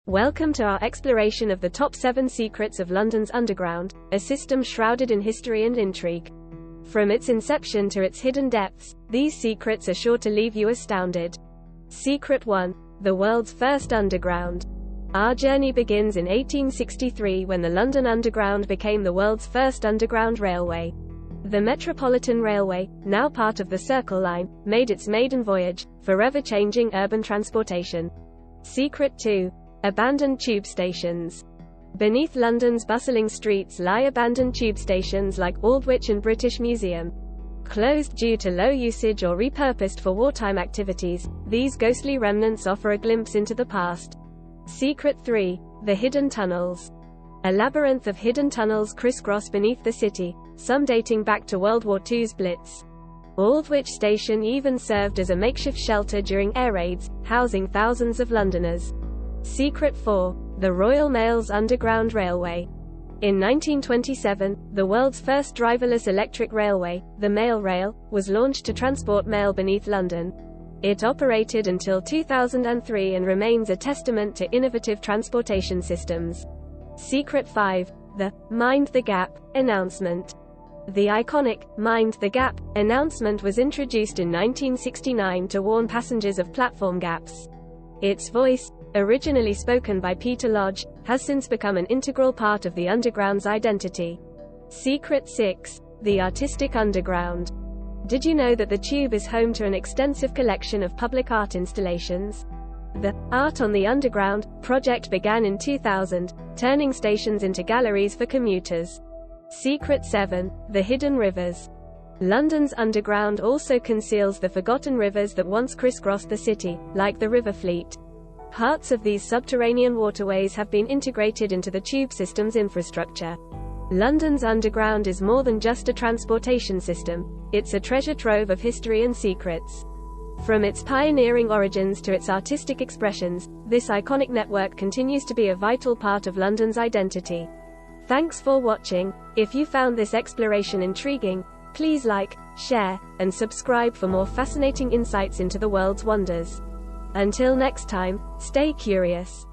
Welcome to our exploration of the top 7 secrets of London's Underground, a system shrouded in history and intrigue. From its inception to its hidden depths, these secrets are sure to leave you astounded. Secret 1. The world's first underground. Our journey begins in 1863 when the London Underground became the world's first underground railway. The Metropolitan Railway, now part of the Circle Line, made its maiden voyage, forever changing urban transportation. Secret 2. Abandoned tube stations. Beneath London's bustling streets lie abandoned tube stations like Aldwych and British Museum. Closed due to low usage or repurposed for wartime activities, these ghostly remnants offer a glimpse into the past. Secret 3. The hidden tunnels. A labyrinth of hidden tunnels crisscross beneath the city, some dating back to World War II's Blitz. Aldwych Station even served as a makeshift shelter during air raids, housing thousands of Londoners. Secret 4. The Royal Mail's Underground Railway. In 1927, the world's first driverless electric railway, the Mail Rail, was launched to transport mail beneath London. It operated until 2003 and remains a testament to innovative transportation systems. Secret 5. The "Mind the Gap" announcement. The iconic "Mind the Gap" announcement was introduced in 1969 to warn passengers of platform gaps. Its voice, originally spoken by Peter Lodge, has since become an integral part of the Underground's identity. Secret 6. The Artistic Underground. Did you know that the Tube is home to an extensive collection of public art installations? The Art on the Underground project began in 2000, turning stations into galleries for commuters. Secret 7. The Hidden Rivers. London's Underground also conceals the forgotten rivers that once crisscrossed the city, like the River Fleet. Parts of these subterranean waterways have been integrated into the tube system's infrastructure. London's Underground is more than just a transportation system, it's a treasure trove of history and secrets. From its pioneering origins to its artistic expressions, this iconic network continues to be a vital part of London's identity. Thanks for watching. If you found this exploration intriguing, please like, share, and subscribe for more fascinating insights into the world's wonders. Until next time, stay curious.